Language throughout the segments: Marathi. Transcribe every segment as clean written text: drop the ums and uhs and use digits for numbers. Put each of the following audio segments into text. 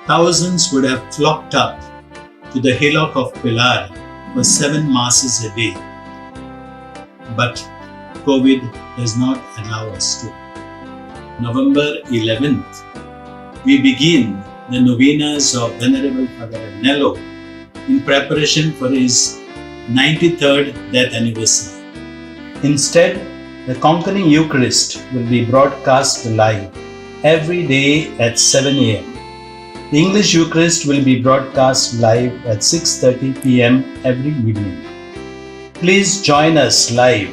Thousands would have flocked up to the hillock of Pilar for 7 masses a day. But COVID does not allow us to. November 11th, we begin the novenas of Venerable Father Agnelo in preparation for his 93rd death anniversary. Instead, the Konkani Eucharist will be broadcast live every day at 7 a.m. The English Eucharist will be broadcast live at 6:30 p.m. every evening. Please join us live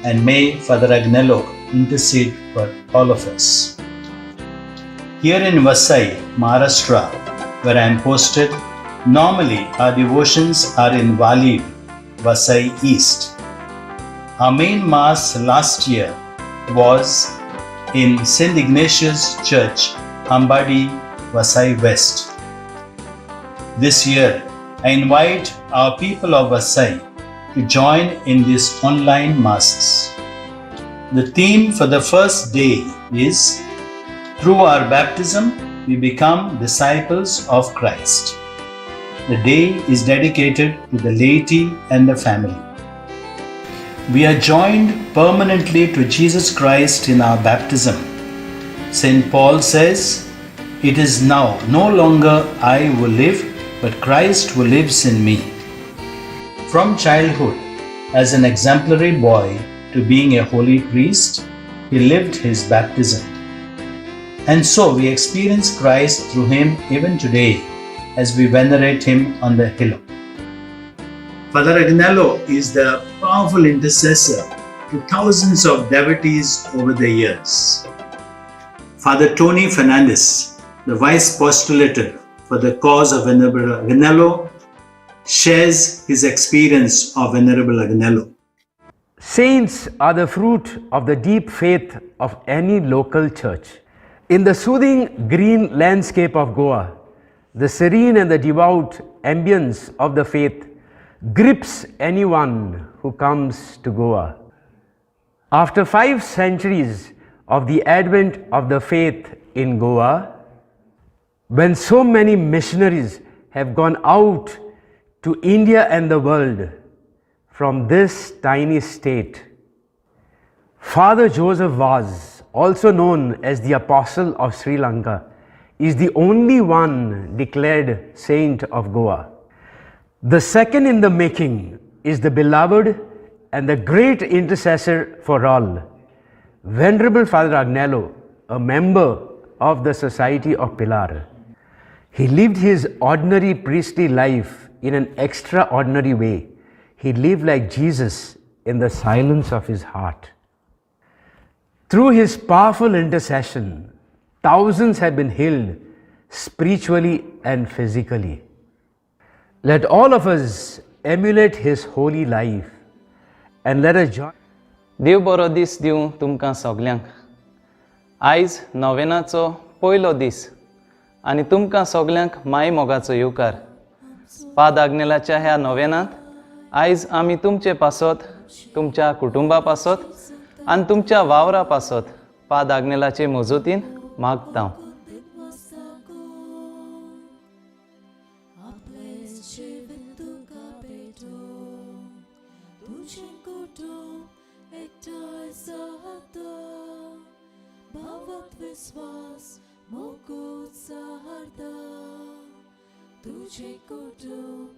and may Father Agnelo intercede for all of us. Here in Vasai, Maharashtra, where I am posted, normally our devotions are in Vali, Vasai East. Our main Mass last year was in St. Ignatius Church, Ambadi, Vasai West. This year, I invite our people of Vasai to join in these online Masses. The theme for the first day is, through our baptism, we become disciples of Christ. The day is dedicated to the laity and the family. We are joined permanently to Jesus Christ in our baptism. St. Paul says, "It is now no longer I who live, but Christ who lives in me." From childhood, as an exemplary boy to being a holy priest, he lived his baptism. And so we experience Christ through him even today as we venerate him on the hillock. Father Agnelo is the powerful intercessor to thousands of devotees over the years. Father Tony Fernandez, the vice postulator for the cause of Venerable Agnelo, shares his experience of Venerable Agnelo. Saints are the fruit of the deep faith of any local church. In the soothing green landscape of Goa, the serene and the devout ambience of the faith grips anyone who comes to Goa. After 5 centuries of the advent of the faith in Goa, when so many missionaries have gone out to India and the world from this tiny state, Father Joseph Vaz, also known as the Apostle of Sri Lanka, is the only one declared saint of Goa. The second in the making is the beloved and the great intercessor for all, Venerable Father Agnelo, a member of the Society of Pilar. He lived his ordinary priestly life in an extraordinary way. He lived like Jesus in the silence of his heart. Through his powerful intercession, thousands have been healed spiritually and physically. Let all of us emulate his holy life and let us join. देव बरो दीस दिवं तुमकां सगल्यांक. आयज नोवेनाचो पयलो दीस आनी तुमकां सगल्यांक माय मोगाचो येवकार. पाद आग्नेलाच्या ह्या नोवेनांत आयज आमी तुमचे पासत, तुमच्या कुटुंबा पासत आनी तुमच्या वावरा पासत पाद आग्नेलाचे मजतीन मागता. तुझे कुटुंब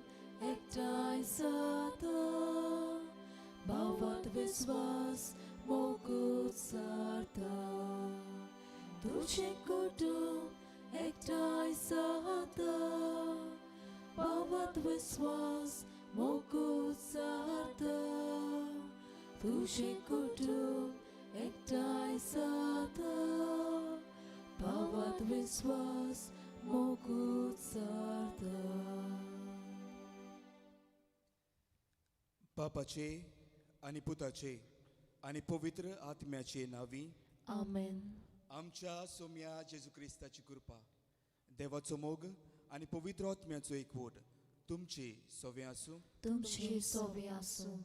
एकठांय जाता, भावात विश्वास मोगूत सारता. तुझे कुटुंब एकठांय जाता, भावात विश्वास मोगूत सारता. तुझे कुटुंब एकठांय जाता, भावात विश्वास मोगूत सारता. बापाचे आणि पुताचे आणि पवित्र आत्म्याचे नावी आमेन. आमच्या सोम्या जेजू क्रिस्ताची कृपा, देवाचो मोग आणि पवित्र आत्म्याचो एकवट तुमचे सोवे आसूं. तुमची सोबे आसूं.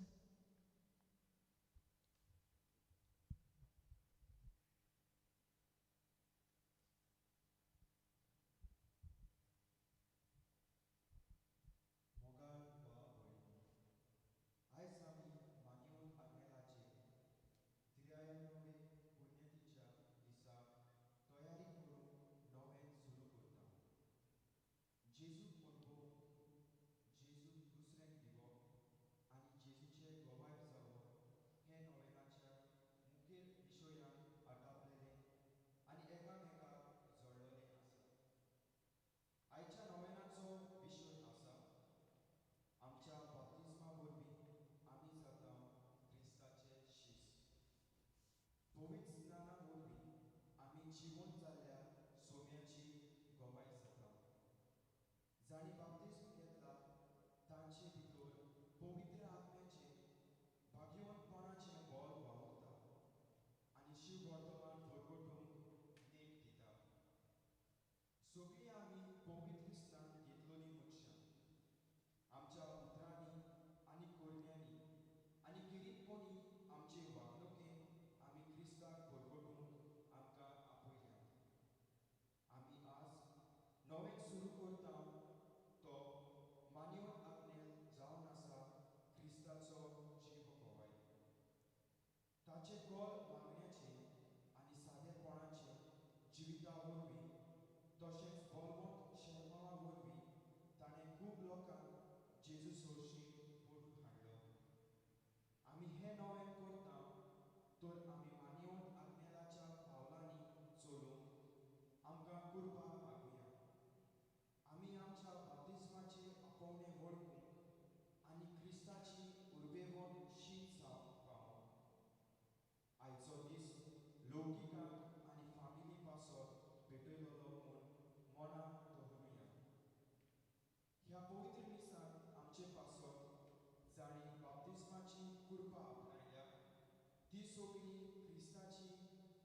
सोगली क्रिस्ताची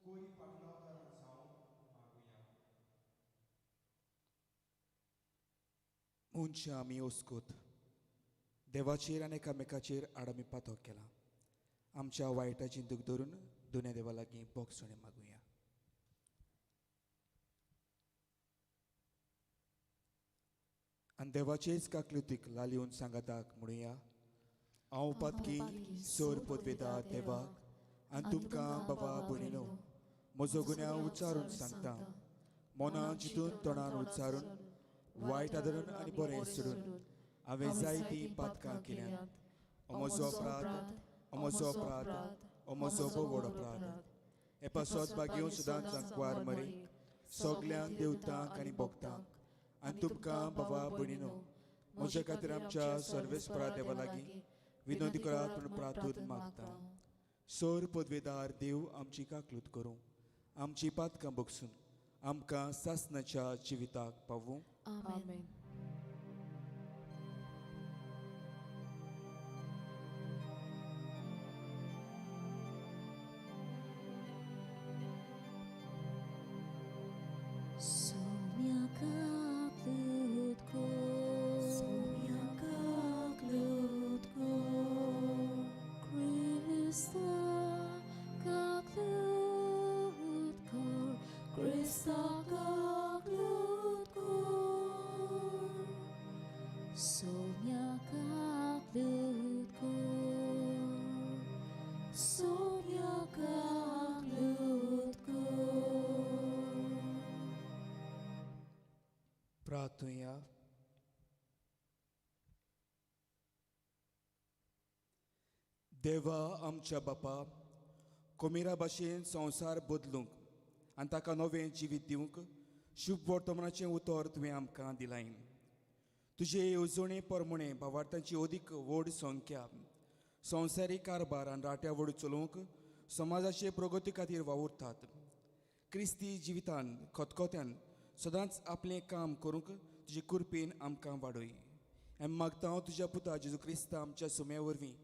कोरी पाटलावतारां जावंक मागुया. मनशां आमी ओस्कोत देवाचेर आनी एकामेकाचेर आडामी पातो केला. आमच्या वायटाची दूख धरून दुने देवा लागीं बोगसणे मागुया. आनी देवाचेच काकलुतीक लालिवन सांगाताक म्हणुया. हांव पातकी सोर पदवेदार देवाक आनी तुमकां बाबा भयणीनो म्हजो गुन्यांव उच्चारून सांगता. मनां चिंतून तोंडान उच्चारून वायट आदरून आनी बरें सोडून हांवें जायतीं पातकां केल्यांत. हो म्हजो अपराध, हो म्हजो अपराध, हो म्हजो व्हड अपराध. हे पासत बागेव सदांच सांकवार मरेक सगल्यांक देवतांक आनी भोगतांक आनी तुमकां बाबा भयणीनो म्हजे खातीर आमच्या सर्वेस्परा देवा लागीं विनोदी करात म्हूण प्रार्थून मागता. सोर पदवेदार देव आमची काकलूत करूं, आमची पातकां भोगसून आमकां सासणाच्या जिविताक पावूं. आमेन. प्रार्थुया. देवा आमच्या बापा, कोमेरा भाशेन संवसार बदलूंक आनी ताका नवें जिवीत दिवंक शुभ वर्तमानाचें उतर तुवें आमकां दिलाय. तुजे येवजणे परमणे भावार्थांची अदीक व्हड संख्या संवसारीक कारभार आनी राट्या व्हड चलोवंक समाजाचे प्रगती खातीर वावुरतात. क्रिस्ती जिवितान खतखत्यान सदांच आपलें काम करूंक तुजे कृपेन आमकां वाडय. आमी मागता हांव तुज्या पुता जेजू क्रिस्ता आमच्या सुम्या वरवीं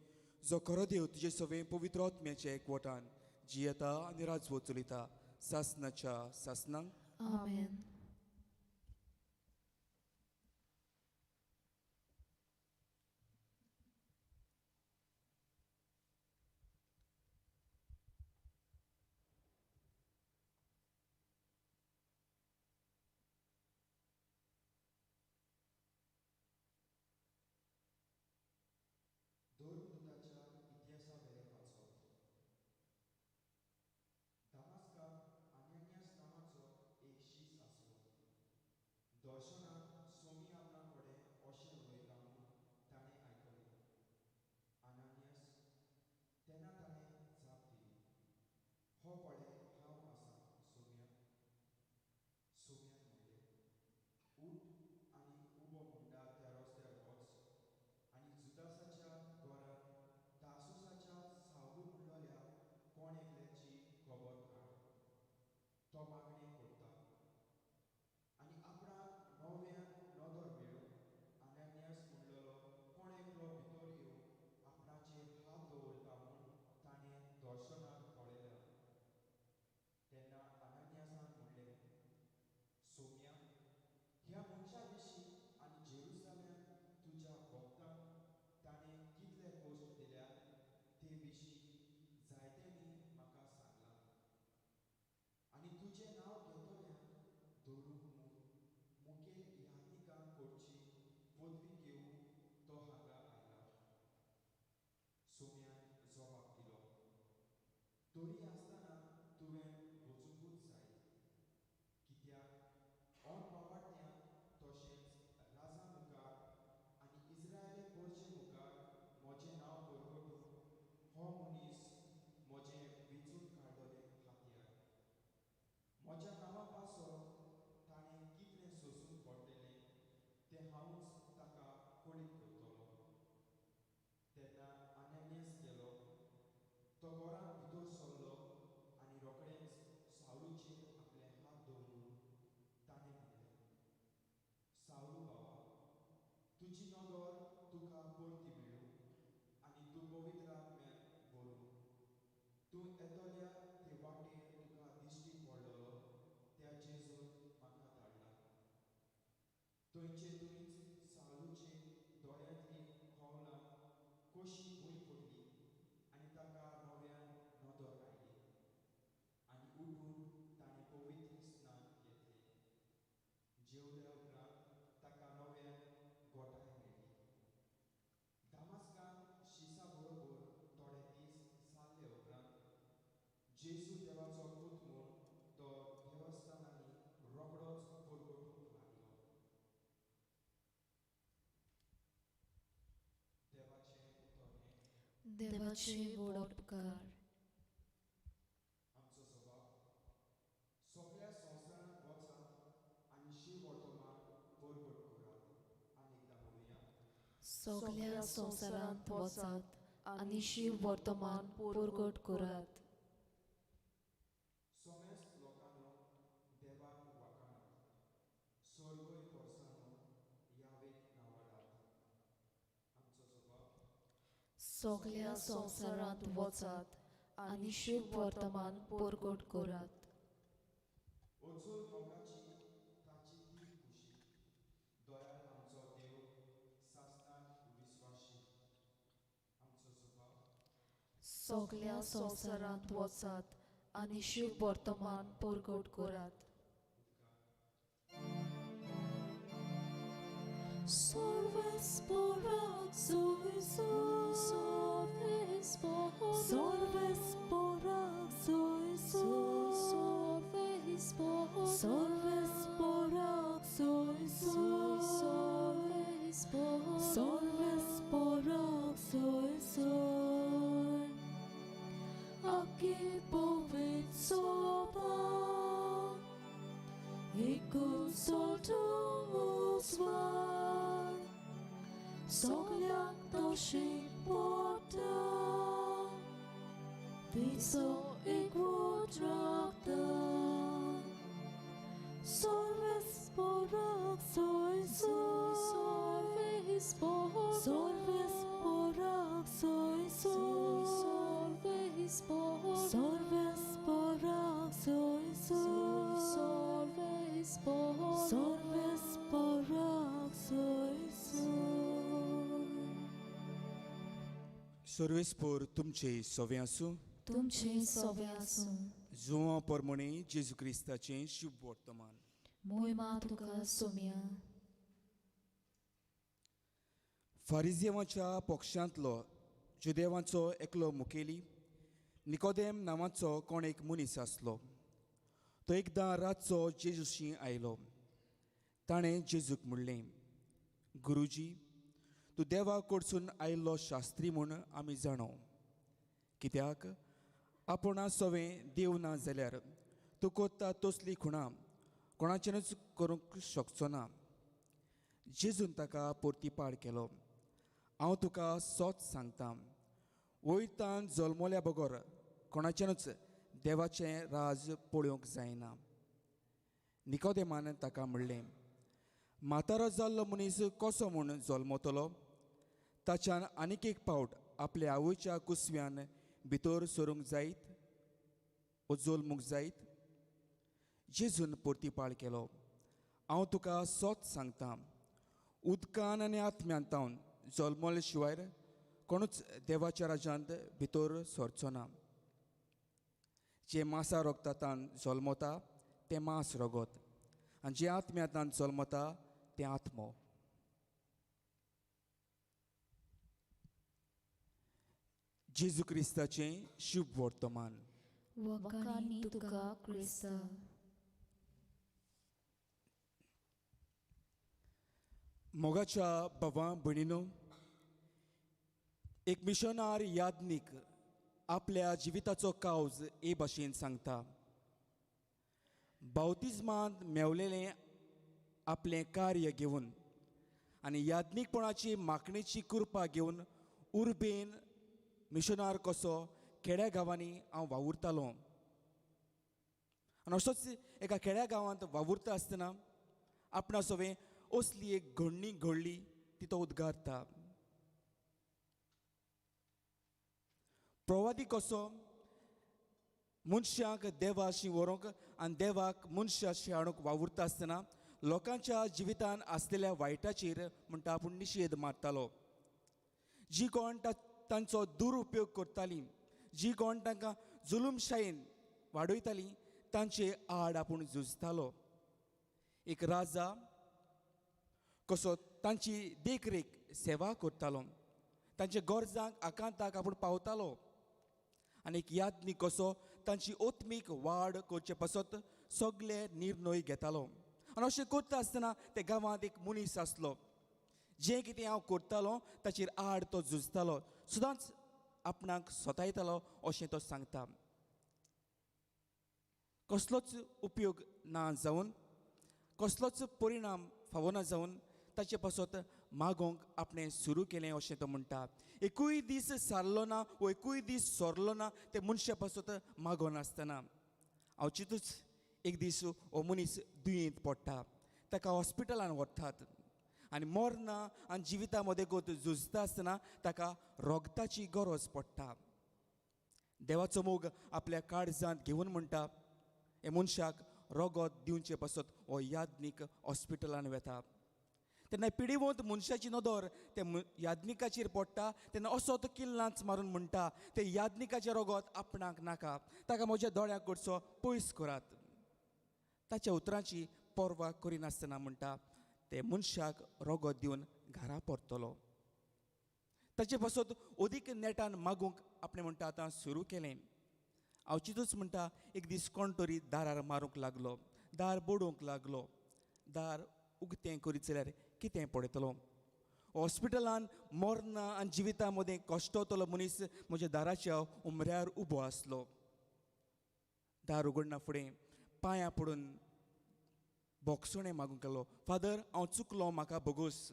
जो खरो देव तुजे सवे पवित्र आत्म्याच्या एकवटान जियेता आनी राजवो चलयता सासणाच्या सासणांक. आमेन. धर्मदुताच्या इतिहासा वेलें वाचप. दामास्कांत आन्यान्यास नांवाचो एक शीस आसलो. दर्शनांत सोमी आपणा कडेन अशें उलयता म्हूण ताणें आयकलें. आनानियास तेन्ना ताणें जाप दिली. हो पळय हांव आसां सोम्या. सोम्यान म्हणलें, उठ आनी उबो म्हणटा त्या रस्त्यार वच आनी जुदासाच्या घरान तासुसाच्या सावलू म्हणलोल्या कोण एकल्याची खबर हाड. तो मागणें करता आनी आपणाक नव्यान नदर मेळूंक आनानियास म्हणलोलो कोण एकलो भितर येवंक आपणाचेर हात दवरता म्हूण ताणें दर्शनांत पळयलां. तेन्ना आनानियासान म्हणलें, सोम्या, ह्या मनशा विशीं आनी जेरुसालेम तुज्या भक्तांक ताणें कितले कोश्ट दिल्यात ते विशीं जायत्यांनी म्हाका सांगलां. आनी तुजें नांव घेतल्यांक धरूंक म्हूण मुखेल यात्निकांक करची पदवी घेवंक तो हांगा आयला. सोम्यान जबाब दिलो, तरी आसतना तुवें वचूंकूच जाय. कित्याक ऑन बावार्थ्यान तशेंच राजा मुखार आनी इस्रायले परचे मुखार म्हजें नांव परगटून हो मनीस म्हजें वेंचून काडलोलें हात्यार. म्हज्या नांवा पासत ताणें कितलें सोंसून पडलेलें तें हांवूच ताका कळीत करतलो. तेन्ना आनानियास गेलो. तो घरांत भितर सरलो आनी रोखडेंच सावलूचेर आपले हात दवरून ताणें म्हणलें, सावलू बाबा, तुजी नदर तुका परती मेळूं आनी तूं पवित्र आत्म्यान भरूं. तूं येतल्या ते वाटेर तुका दिश्टी पडलो त्या जेजून म्हाका धाडला थंयचे थंयच सालूचे दोळ्यांतली खोवलां कशी भूंय पडली आनी ताका नव्यान नदर आयली आनी उठून ताणें पवित्र स्नान घेतलें जेवल्या उपरांत ताका नव्यान गोठाय मेळ्ळी दामास्कान शिसा बरोबर थोडे दीस जाल्ले उपरांत जेजू देवाचो पूत म्हूण तो देवस्थानांनी रोखडोच परगटूंक लागलो देवाचें उतर हें देवाचे व्हड उपकार आमचो स्वभाव सगळ्या संवसारांत वचात आनी शिव वर्तमान परगट करात आनी एकदां म्हणुया सगळ्या संवसारांत वचात आनी शिव वर्तमान परगट करात सोमेस्त लोकांनो देवाक वाखाणात स्वर्गय पोरसांनो यावेक नावाडात आमचो स्वभाव सगळ्या संवसारांत वचात आनी शिव वर्तमान परगट करात ओचोल मोगाची ताची ती खुशी दोळ्यार आमचो देव सासणात विस्वाशी आमचो स्वभाव सगळ्या संवसारांत वचात आनी शिव वर्तमान परगट करात Sorvesporak Jesus, Sorvesporak Jesus, Sorvesporak Jesus, Sorvesporak Jesus, Aki powiedz soba, Ikut soltumuswan, Sogliak doshik porta, Viso ikvotrakta, Sorvesporak soisus, Sorvesporak soisus, Sorvesporak soisus, Sorvesporak soisus. सर्वेस्पोर तुमचे सोवे आसूं तुमचे सोवे आसूं जुवां पोरमणे जेजू क्रिस्ताचें शुभ वर्तमान मोहिमा तुका सोम्या फारिजियेवाच्या पक्षांतलो जुदेवांचो एकलो मुखेली निकोदेम नांवाचो कोण एक मनीस आसलो तो एकदां रातचो जेजूशी आयलो ताणें जेजूक म्हणलें गुरुजी तूं देवा कडसून आयिल्लो शास्त्री म्हूण आमी जाणो कित्याक आपणा सोवें देव ना जाल्यार तूं कोत्ता तसली खुणां कोणाच्यानूच करूंक शकचो ना जेजून ताका परतीपाड केलो हांव तुका सोच सांगतां वयतान जल्मल्या बगर कोणाच्यानूच देवाचें राज पळोवंक जायना निकोदेमान ताका म्हणलें म्हातारो जाल्लो मनीस कसो म्हूण जल्मतलो ताच्यान आनीक एक पावट आपल्या आवयच्या कुसव्यान भितर सरूंक जायत वो जल्मूंक जायत जेजून परतीपाड केलो हांव तुका सोच सांगतां उदकान आनी आत्म्यान तावन जल्मले शिवाय कोणूच देवाच्या राज्यांत भितर सरचो ना जे मासा रोगतान जल्मता तें मास रोगत आनी जे आत्म्यातान जल्मता तें आत्मो जेजू क्रिस्ताचें शुभ वर्तमान वखाणी तुका क्रिस्त मोगाच्या भावां भयणीनो एक मिशनार याज्ञीक आपल्या जिविताचो कावज हे भाशेन सांगता बावतिजमांत मेवलेलें आपलें कार्य घेवन आनी याज्ञीकपणाची मागणेची कृपा घेवन उर्बेन मिशनार कसो खेड्या गांवांनी हांव वावुरतालों आनी असोच एका खेड्या गांवांत वावुरता आसतना आपणा सोवें असली एक घडणी घडली ती तो उद्गारता प्रवादी कसो मनशाक देवाशी व्हरूंक आनी देवाक मनशाशी हाडूंक वावुरता आसतना लोकांच्या जिवितान आसलेल्या वायटाचेर म्हणटा आपूण निशेध मारतालो. जी कोण तांचो दुरुपयोग करतालीं, जी कोण तांकां जुलूमशायेन वाडयतालीं, तांचे आड आपूण झुजतालो. एक राजा कसो तांची देखरेख सेवा करतालो, तांच्या गरजांक आकांताक आपूण पावतालो. आनी एक याज्ञीक कसो तांची ओत्मीक वाड करचे पासत सगळे निर्णय घेतालो. आनी अशें करता आसतना ते गांवांत एक मनीस आसलो. जें कितें हांव करतालो ताचेर आड तो झुजतालो, सदांच आपणाक स्वतायतालो अशें तो सांगता. कसलोच उपयोग ना जावन, कसलोच परिणाम फावो ना जावन ताचे पासत मागोंक आपणें सुरू केलें अशें तो म्हणटा. एकूय दीस सारलो ना वो एकूय दीस सोरलो ना ते मनशा पासत मागोन आसतना. हांव चिंतूच एक दीस हो मनीस दुयेंत पडटा, ताका हॉस्पिटलान व्हरतात आनी मरना आनी जिविता मदें झुजता आसतना ताका रोगताची गरज पडटा. देवाचो मोग आपल्या काळजांत घेवन म्हणटा हे मनशाक रोगत दिवचे पासत हो याज्ञीक हॉस्पिटलान वेता. तेन्ना पिडिवंत मनशाची नदर ते याज्ञिकाचेर पडटा तेन्ना असो तो किल्लांच मारून म्हणटा ते याज्ञिकाचें रोगत आपणाक नाका, ताका म्हज्या दोळ्यां कडचो पयस करात. ताच्या उतरांची पर्वा करिनासतना म्हणटा ते मनशाक रोगत दिवन घरा परतलो. ताचे पासत अदीक नेटान मागूंक आपणें म्हणटा आतां सुरू केलें. हांव चिंतूच म्हणटा एक दीस कोण तरी दारार मारूंक लागलो, दार बोडोवंक लागलो. दार उगतें करीत जाल्यार कितें पडयतलो. हॉस्पिटलान मरना आनी जिविता मदें कश्टवतलो मनीस म्हज्या दाराच्या उमऱ्यार उबो आसलो. दार उगडना फुडें पांयां पडून बोगसणें मागूंक लागलो, फादर हांव चुकलो, म्हाका बोगूस.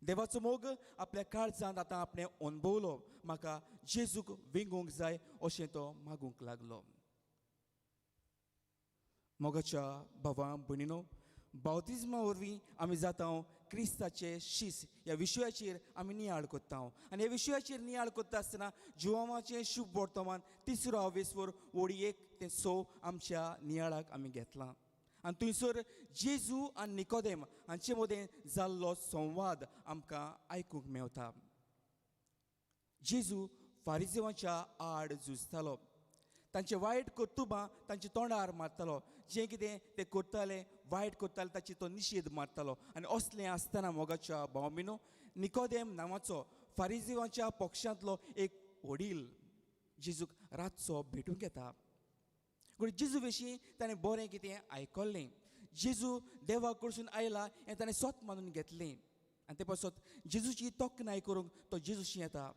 देवाचो मोग आपल्या काळजांत आतां आपणें अणभवलो, म्हाका जेजूक विंगूंक जाय अशें तो मागूंक लागलो. मोगाच्या भावां भयणीनो, बावतिजमा वरवीं आमी जाता क्रिस्ताचे शीस ह्या विशयाचेर आमी नियाळ कोत्ता. आनी ह्या विशयाचेर नियाळ कोत्ता आसतना जुवामाचें शुभ वर्तमान 3रो आवेसवर वडी 1 ते 6 आमच्या नियाळाक आमी घेतलां. आनी थंयसर जेजू आनी निकोदेम हांचे मदें जाल्लो संवाद आमकां आयकूंक मेवता. जेजू फारिजेवांच्या आड झुजतालो, तांचे वायट कर्तुबां तांच्या तोंडार मारतालो. जें कितें ते करताले वायट करताले ताची तो निशेध मारतालो. आनी असलें आसतना मोगाच्या भावमिनो, निकोदेम नांवाचो फारिजेवांच्या पक्षांतलो एक वडील जेजूक रातचो भेटूंक येता. जेजू विशीं ताणें बरें कितें आयकल्लें, जेजू देवा कडसून आयला हें ताणें स्वत मानून घेतलें. आनी ते पासत जेजूची तोखणाय करूंक तो जेजूशी येता.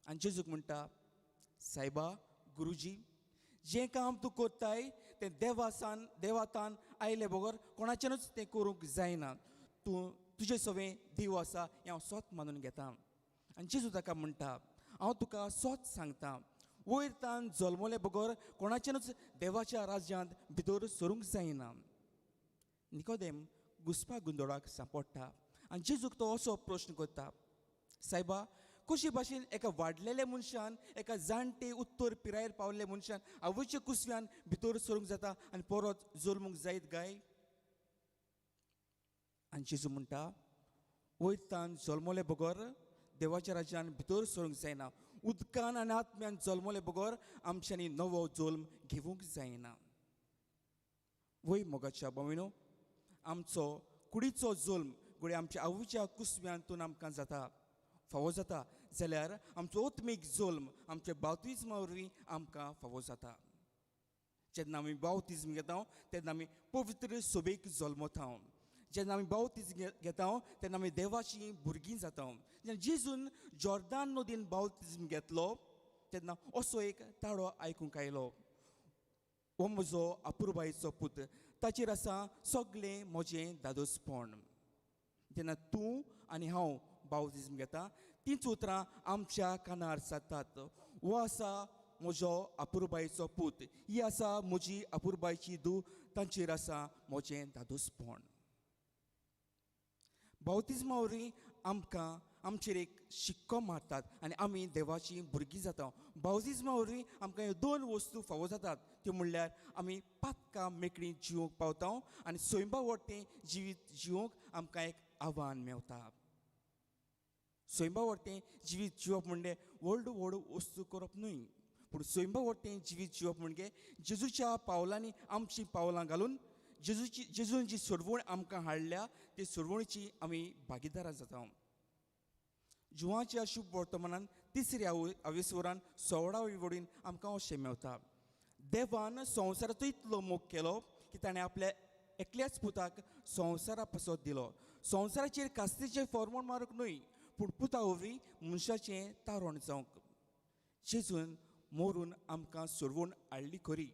आनी जेजूक म्हणटा सायबा, गुरुजी, जें काम तूं करताय तें देवातान आयले बगर कोणाच्यानूच तें करूंक जायना. तुजें सवें देव आसा हें हांव स्वत मानून घेतां. आनी जेजू ताका म्हणटा हांव तुका स्वत सांगतां, वयरतान जल्मले बगर कोणाच्यानूच देवाच्या राज्यांत भितर सरूंक जायना. निकोदेम घुस्पा गुंदोळाक सांपडटा आनी जेजूक तो असो प्रश्न करता, सायबा, कशे भाशेन एका वाडलेल्या मनशान, एका जाणटे उत्तर पिरायेर पावल्ल्या मनशान आवयच्या कुसव्यान भितर सरूंक जाता आनी परत जल्मूंक जायत गाय? आनी जेजू म्हणटा वयरतान जल्मले बगर देवाच्या राज्यान भितर सरूंक जायना. उदकान आनी आत्म्यान जल्मले बगर आमच्यांनी नवो जल्म घेवंक जायना. वय मोगाच्या भावनो, आमचो कुडीचो जल्म घडये आमच्या आवयच्या कुसव्यांतून आमकां जाता, फावो जाता जाल्यार आमचो ओत्मीक जल्म आमच्या बावतिजमा वरवीं आमकां फावो जाता. जेन्ना आमी बावतिजम घेता तेन्ना आमी पवित्र सोबेक जल्मता. जेन्ना आमी बावतिजम घेता तेन्ना आमी देवाची भुरगीं जाता. जेन्ना जेजून जॉर्दान नदीन बावतिजम घेतलो तेन्ना असो एक ताळो आयकूंक आयलो, हो म्हजो आपुरबायेचो पूत, ताचेर आसा सगळें म्हजें दादोसपण. जेन्ना तूं आनी हांव बावतिजम घेता तींच उतरां आमच्या कानार जातात, हो आसा म्हजो आपुरबायेचो पूत, ही आसा म्हजी आपुरबायेची धूव, तांचेर आसा म्हजें दादोसपण. बावतिजमा वरवीं आमकां आमचेर एक शिक्को मारतात आनी आमी देवाची भुरगीं जाता. बावतिजमा वरवीं आमकां ह्यो 2 वस्तू फावो जातात. त्यो म्हणल्यार आमी पातकां मेकळीं जिवंक पावता आनी स्वयंभावटें जिवीत जिवंक आमकां एक आव्हान मेवता. स्वयंभावटें जिवीत जिवप म्हणजे व्हड व्हड वस्तू करप न्हय, पूण स्वयंभावटें जिवीत जिवप म्हणजे जेजूच्या पावलांनी आमचीं पावलां घालून जेजून जी सोडवण आमकां हाडल्या ते सोडवणीची आमी भागीदारां जाता. जिवाच्या शुभ वर्तमानान तिसऱ्या आवेसवरान 16वी वडीन आमकां अशें मेवता. देवान संवसाराचो इतलो मोग केलो की ताणें आपल्या एकल्याच पुताक संवसारा पासत दिलो. संवसाराचेर कास्तेचें फॉर्मोन मारूंक न्हय, पूण पुता वरवीं मनशाचें तारण जावंक. जेजून मोरून आमकां सोडवून हाडली खरी,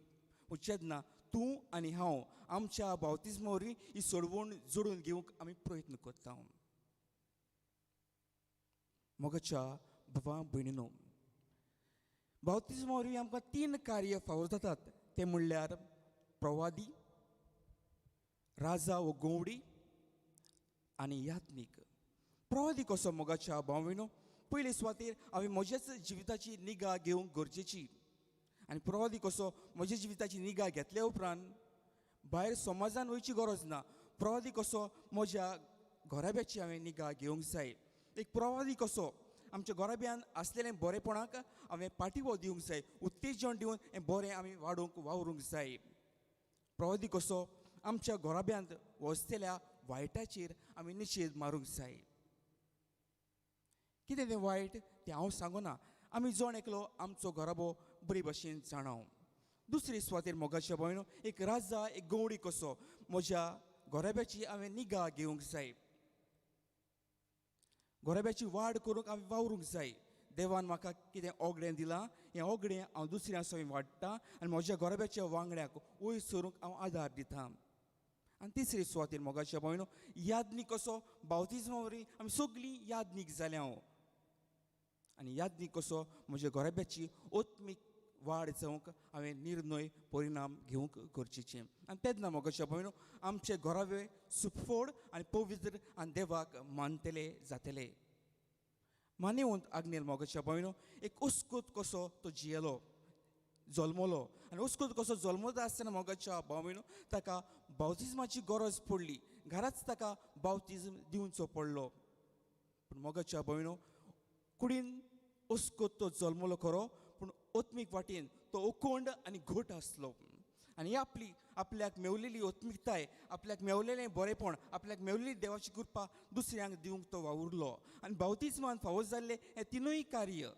पूण जेन्ना तूं आनी हांव आमच्या बावतिजमा वरवीं ही सोडवण जोडून घेवंक आमी प्रयत्न करता. मोगाच्या भावा भयणीनो, बावतिजमा वरवीं आमकां 3 कार्य फावो जातात. ते म्हणल्यार प्रवादी, राजा वो गवडी आनी यात्नीक. प्रवादी कसो मोगाच्या भावा भयणीनो, पयले सुवातेर हांवें म्हज्याच जिविताची निगा घेवंक गरजेची. आनी प्रवादी कसो म्हज्या जिविताची निगा घेतल्या उपरांत भायर समाजान वयची गरज ना. प्रवादी कसो म्हज्या घोराब्याची हांवें निगा घेवंक जाय. एक प्रवादी कसो आमच्या घोराब्यान आसलेल्या बरेपणाक हांवें पाठिंबो दिवंक जाय, उत्तेजन दिवन हें बरें आमी वावरूंक जाय. प्रवादी कसो आमच्या घोराब्यांत वसतेल्या वायटाचेर आमी निशेध मारूंक जाय. कितें तें वायट तें हांव सांगना, आमी जण एकलो आमचो घोराबो बरे भशेन जाणाव. दुसरे सुवातेर मोगाच्या भयणो, एक राजा एक गवडी कसो म्हज्या घोराब्याची हांवें निगा घेवंक जाय. घोराब्याची वाड करूंक हांवें वावरूंक जाय. देवान म्हाका कितें ओगडें दिलां, हें ओगडें हांव दुसऱ्या सवय वाडटां आनी म्हज्या घोराब्याच्या वांगड्याक वयर सरूंक हांव आदार दितां. आनी तिसरे सुवातेर मोगाच्या भयणो, यादनीक कसो बावतिजमा वरवीं आमी सगळीं यादनीक जाल्या. आनी यादनीक कसो म्हज्या घोराब्याची ओत्मीक वाड जावंक हांवें निर्णय परिणाम घेवंक गरजेचें. आनी तेन्ना मोगाच्या भयणो आमचे घोराबे सुखफोड आनी पवित्र आनी देवाक मानतले जातले. मानेवंत आग्नेल मोगाच्या भयणो, एक उस्कूत कसो तो जियेलो, जल्मलो आनी उस्कूत कसो जल्मता आसतना मोगाच्या भाव भयणो ताका बावतिजमाची गरज पडली. घराच ताका बावतिजम दिवचो पडलो. पूण मोगाच्या भयणो, कुडीन उस्कूत तो जल्मलो खरो, पूण ओत्मीक वाटेन तो उकोंड आनी घट आसलो. आनी आपल्याक मेवलेली ओत्मीकताय, आपल्याक मेवलेलें बरेपण, आपल्याक मेवलेली देवाची कृपा दुसऱ्यांक दिवंक तो वावुरलो. आनी बावतिजमान फावो जाल्ले हे 3 कार्य,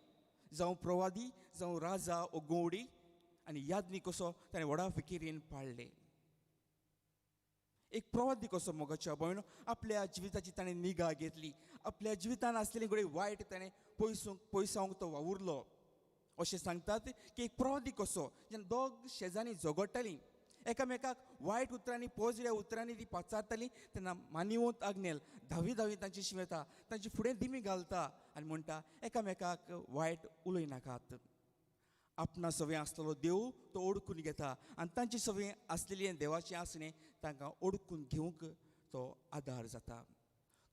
जावं प्रवादी, जावं राजा वो गवडी आनी यादनीक कसो ताणें व्हडा फिकिरेन पाळ्ळे. एक प्रवादी कसो मोगाच्या भयणो, आपल्या जिविताची ताणें निगा घेतली. आपल्या जिवितान आसलेली घडये वायट ताणें पयसावंक तो वावुरलो. अशें सांगतात की एक प्रवादी कसो, जेन्ना दोग शेजारी झगडटालीं, एकामेकाक वायट उतरांनी पोजड्या उतरांनी ती पाचारतालीं, तेन्ना मानिवंत आग्नेल धावी तांची शिंवता, तांचे फुडें दिमी घालता आनी म्हणटा एकामेकाक वायट उलय नाकात. आपणा सवय आसलेलो देव तो ओडकून घेता आनी तांचे सवय आसलेलें देवाचें आसणें तांकां ओडकून घेवंक तो आदार जाता.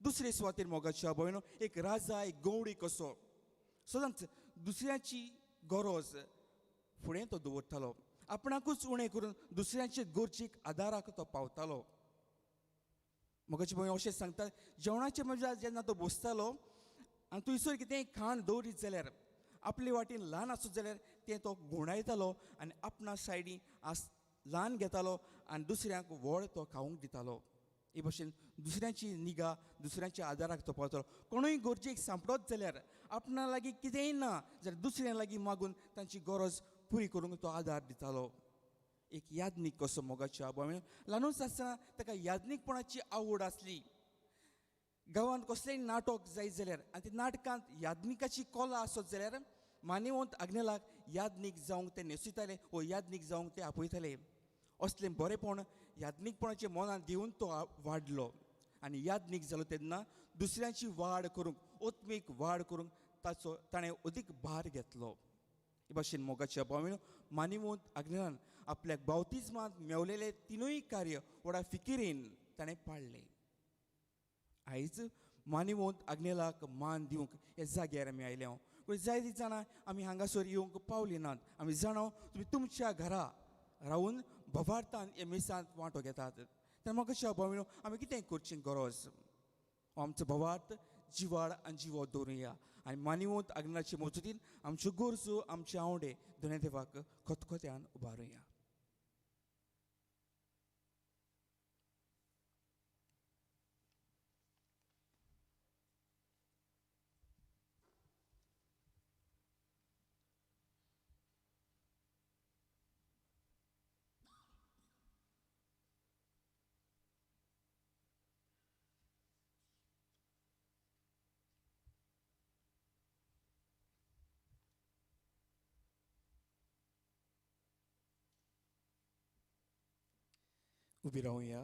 दुसरे सुवातेर मोगाच्या भयणो, एक राजा एक गवडी कसो सदांच दुसऱ्याची गरज फुडें तो दवरतालो. आपणाकूच उणें करून दुसऱ्यांचे गरजेक आदाराक तो पावतालो. मोगाचे भयण अशें सांगता, जेवणाच्या मजा जेन्ना तो बसतालो आनी थंयसर कितेंय खाण दवरीत जाल्यार आपले वाटेन ल्हान आसत जाल्यार तें तो गुणायतालो आनी आपणा सायडीन ल्हान घेतालो आनी दुसऱ्यांक व्हड तो खावंक दितालो. हे भशेन दुसऱ्यांची निगा, दुसऱ्यांच्या आदाराक तो पावतालो. कोणूय गरजेक सांपडत जाल्यार आपणा लागीं कितेंय ना जाल्यार दुसऱ्यां लागीं मागून तांची गरज पुरी करूंक तो आदार दितालो. एक यादनीक कसो मोगाच्या भयण, ल्हानूच आसतना ताका यादनीकपणाची आवड आसली. गांवांत कसलेंय नाटक जायत जाल्यार आनी त्या नाटकांत यादनिकाची कला आसत जाल्यार मानेवंत आग्नेलाक यादनीक जावंक ते नेसयताले वो यादनीक जावंक ते आपयताले. असलें बरेपण यादनीकपणाच्या मनान दिवन तो वाडलो आनी यादनीक जालो तेन्ना दुसऱ्यांची वाड करूंक, ओत्मीक वाड करूंक ताचो ताणें अदीक भार घेतलो. हे भाशेन मोगाच्या भावण मानिवंत आग्नेलान आपल्याक बावतिजमांत मेवलेले 3 कार्य व्हडा फिकिरेन ताणें पाळले. आयज मानिवंत आग्नेलाक मान दिवंक हे जाग्यार आमी आयले पूण जायतीं जाणां आमी हांगासर येवंक पावली नात आमी जाणो तुमी तुमच्या घरा रावून भवार्थान हे मिसांत वांटो घेतात तेन्ना म्हाका अशें भावनो आमी कितें करची गरज आमचो भवार्थ जिवाड आनी जिवो दवरुया आनी मानिवंत आग्नेलाचे मजतीन आमच्यो गरजो आमचे आवडे दोनूय देवाक खतखत्यान उबारुया. उबी रावया.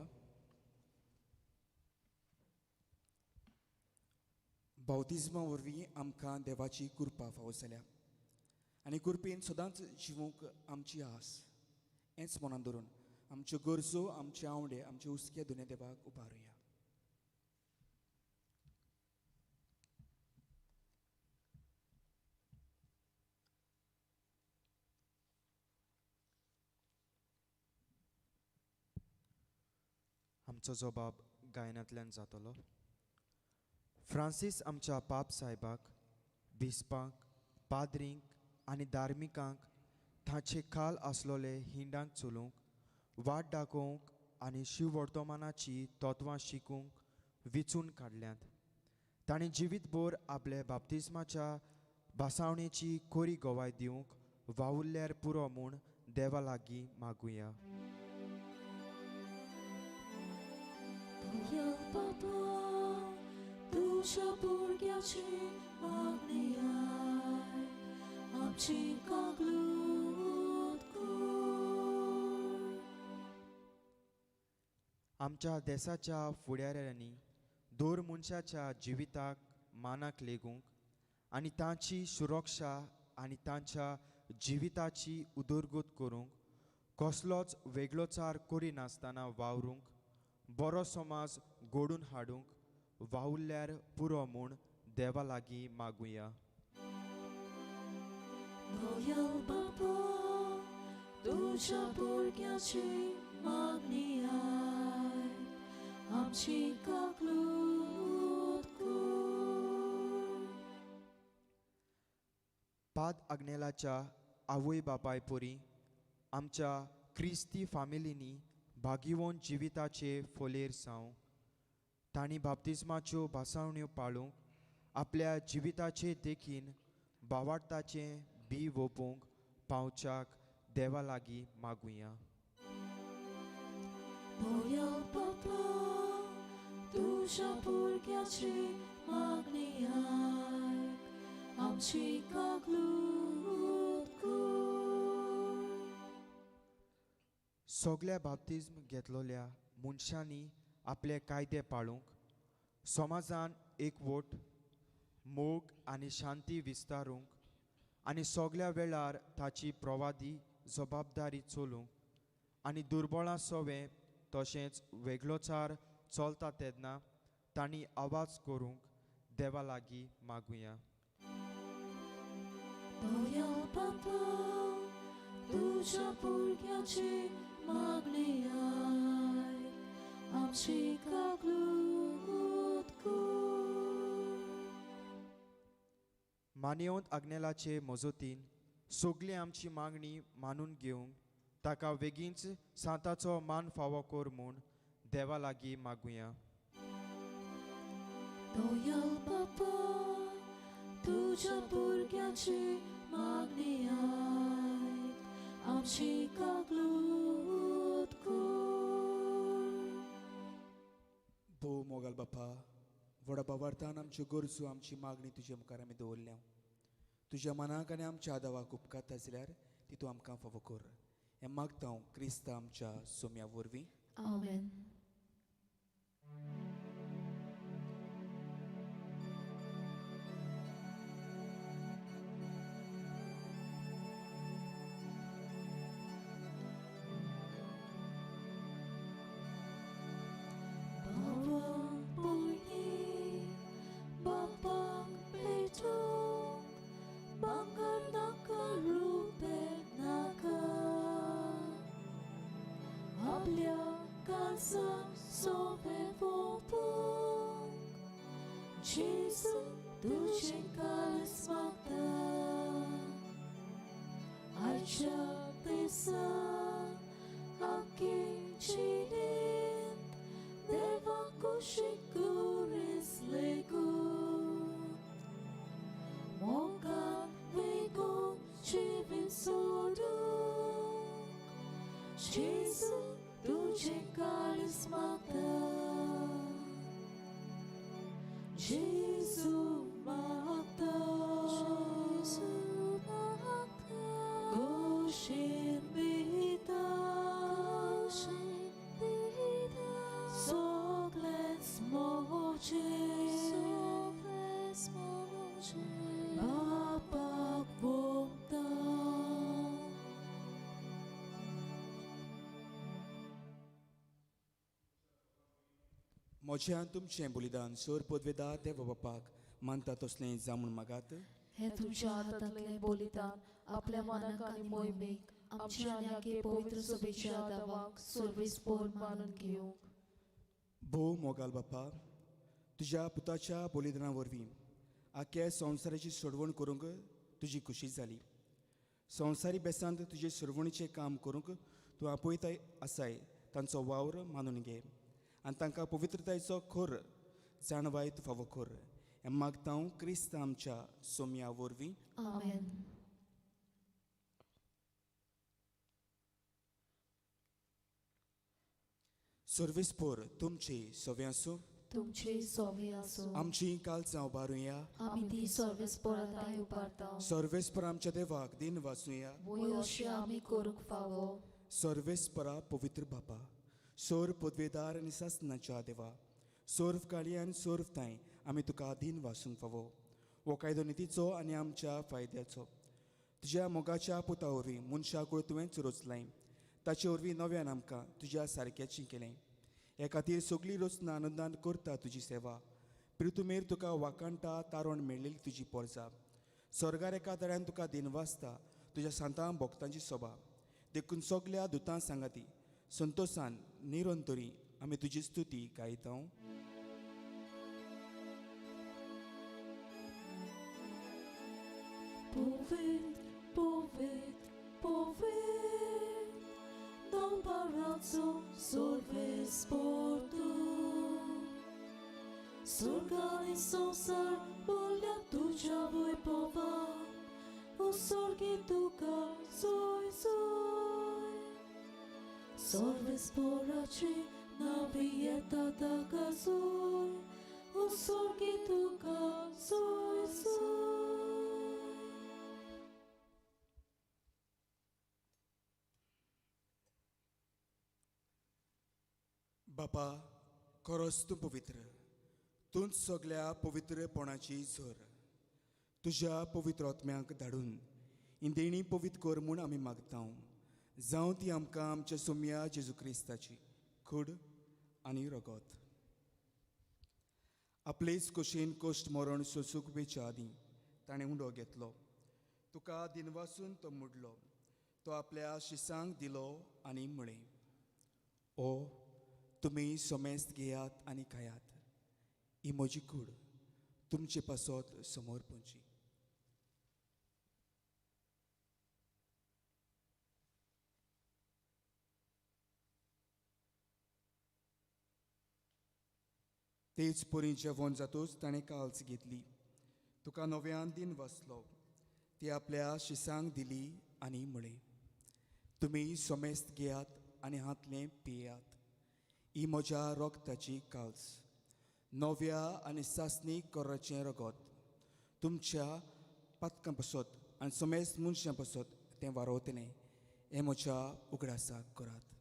बावतिजमा वरवीं आमकां देवाची कृपा फावो जाल्या आनी कृपेन सदांच जिवूंक आमची आस हेंच मनान धरून आमच्यो गरजो आमचे आवडे आमचे हुस्के दुने देवाक उबारुया. आमचो जबाब गायनांतल्यान जातलो. फ्रांसीस आमच्या पाप साहेबाक बिस्पांक पाद्रींक आनी धार्मिकांक तांचे खाल आसलोले हिंडांक चलोवंक वाट दाखोवंक आनी शिववर्तमानाची तत्वां शिकूंक विचून काडल्यांत. तांणी जिवीतभर आपले बाप्तिस्माच्या भासावणेची कोरी गोवाय दिवंक वावुरल्यार पुरो म्हूण देवा लागीं मागुया. Dojel Papa, तुझ्या भुरग्याची मागणी आय, आमची कागलूत कर. आमच्या देशाच्या फुडाऱ्यांनी दर मनशाच्या जिविताक मानाक लेगूंक आनी तांची सुरक्षा आनी तांच्या जिविताची उदरगत करूंक कसलोच वेगळोचार करिनासतना वावरूंक बरो समाज घडून हाडूंक वावुरल्यार पुरो म्हूण देवा लागीं मागुया. Dojel Papa, तुझ्या भुरग्याची मागणी आय, आमची कागलूत कर. पाद आग्नेलाच्या आवय बापाय परी आमच्या क्रिस्ती फामिलींनी भागिवोन जिविताचे फोलेर साव तांणी बाप्तिस्माच्यो भासावण्यो पाळूंक आपल्या जिविताचे देखीन भावार्थाचें बी ओपूंक पावच्याक देवा लागीं मागुया. Dojel Papa, तुझ्या भुरग्याची मागणी आय, आमची कागलूत कर. सगल्या बाप्तिस्म घेतलोल्या मनशांनी आपले कायदे पाळूंक समाजान एकवट मोग आनी शांती विस्तारूंक आनी सगल्या वेळार ताची प्रवादी जबाबदारी चलोवंक आनी दुर्बळां सवें तशेंच वेगळोचार चलता तेन्ना तांणी आवाज करूंक देवा लागीं मागुया. Dojel Papa, तुझ्या भुरग्याची मागणी आय, आमची कागलूत कर. मानिवंत आग्नेलाचे मजतीन सगळी आमची मागणी मानून घेवंक ताका बेगीनच सांताचो मान फावो कर म्हूण देवा लागीं मागुया. Dojel Papa, तुझ्या भुरग्याची मागणी आय, आमची कागलूत कर. भोव मोगाल बापा व्हडा भावार्थान आमच्यो गरजो आमची मागणी तुजे मुखार आमी दवरल्या तुज्या मनाक आनी आमच्या आदावाक उपकारता जाल्यार ती तूं आमकां फावो कर हें मागता हांव क्रिस्त आमच्या सोम्या वरवीं. Amen. casa sobrevoam. Jesus, duce cales magda. Aici presa, aki cinin, deva kushikuris legut. Mogan vegon civin soduk. Jesus, duce cales magda. Jesus magda. Jesus magda. Goshin bita. Goshin bita. Sogles moche. Sogles moche. Bapak vomta. मोज्यान तुमचें बलिदान सोर पदवेदार देव बापाक मानता तसलें जामून मागात. हे तुमच्या हातांतले बलिदान आपल्या मनाक आनी मोहिमेक आमच्या आनी आगे पवित्र सभेच्या दावाक सर्वेस्पोर मानून घेवंक. भोव मोगाल बापा, तुज्या पुताच्या बलिदाना वरवीं आख्या संवसाराची सोडवण करूंक तुजी खुशी जाली. संवसारी बेसांत तुजे सोडवणीचें काम करूंक तूं आपयताय आसाय तांचो वावर मानून घे आनी तांकां पवित्रतायेचो खोर जाणवायत फावो खोर. हें मागता हांव क्रिस्त आमच्या सोम्या वरवीं. आमेन. सर्वेस्पोर तुमची सोवे आसूं. तुमचे सोवे आसूं. आमची काळजां उबारुया. आमी ती सर्वेस्पोराताय उबारता. सर्वेस्पर आमच्या देवाक दिन वाचुया. वय अशें आमी करूंक फावो. सर्वेस्परा पवित्र बापा, सोर पदवेदार आनी सासनाच्या देवा, सोर्व काळी आनी सोर्व ताय आमी तुका दिन वासूंक फावो. हो कायदो नितीचो आनी आमच्या फायद्याचो. तुज्या मोगाच्या पुता वरवीं मनशाक तुवेंच रचलाय. ताचे वरवीं नव्यान आमकां तुज्या सारक्याचें केलें. हे खातीर सगळीं रचना आनंदान करता तुजी सेवा. प्रितुमेर तुका वाकाणटा तारण मेळिल्ली तुजी पोरजा. स्वर्गार एका तळ्यान तुका दिन वाचता तुज्या सांतां भक्तांची सोबा. देखून सगल्या दुतां सांगाती संतोशान निरंतरी आमी तुजी स्तुती गायता. Povid, povid, povid, dom palazzo sorvespor tu. Sorgani sonsar, bolja tuđa voj pova, u sorgi tuka zoj zoj. Sorvesporači, navijeta da gazoj, u sorgi tuka zoj zoj. बापा, खरोच तूं पवित्र. तूंच सगल्या पवित्रपणाची झर. तुज्या पवित्र आत्म्याक धाडून ही देणी पवित्र कर म्हूण आमी मागता. जावं ती आमकां आमच्या सोम्या जेजू क्रिस्ताची खूड आनी रगत. आपलेच कुशीन कोश्ट मरण सोंसूंक वेच्या आदीं ताणें उंडो घेतलो. तुका दिनवासून तो मुडलो. तो आपल्या शिसांक दिलो आनी म्हळें, ओ तुमी सोमेस्त घेयात आनी खायात. ही म्हजी कूड तुमचे पासत समोर पोंची. तेच परी जेवण जातूच ताणें काल्स घेतली. तुका नव्यान दिन वाचलो. ती आपल्या शिसांक दिली आनी म्हळें, तुमी सोमेस्त घेयात आनी हातलें पियेयात. ही म्हज्या रोगताची काल्स, नव्या आनी सासणी कोराचें रगत. तुमच्या पातकां पासत आनी सोमेस्त मनशां पासत तें वारोवतलें. हें म्हज्या उगडासाक करात.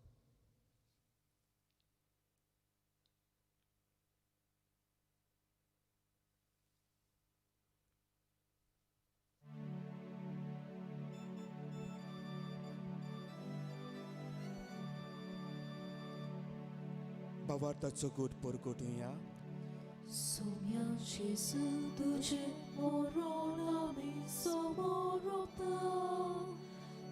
भावार्थाचो गोड परगोटुया. Soumia Jésus, Duce, morola mi somorota,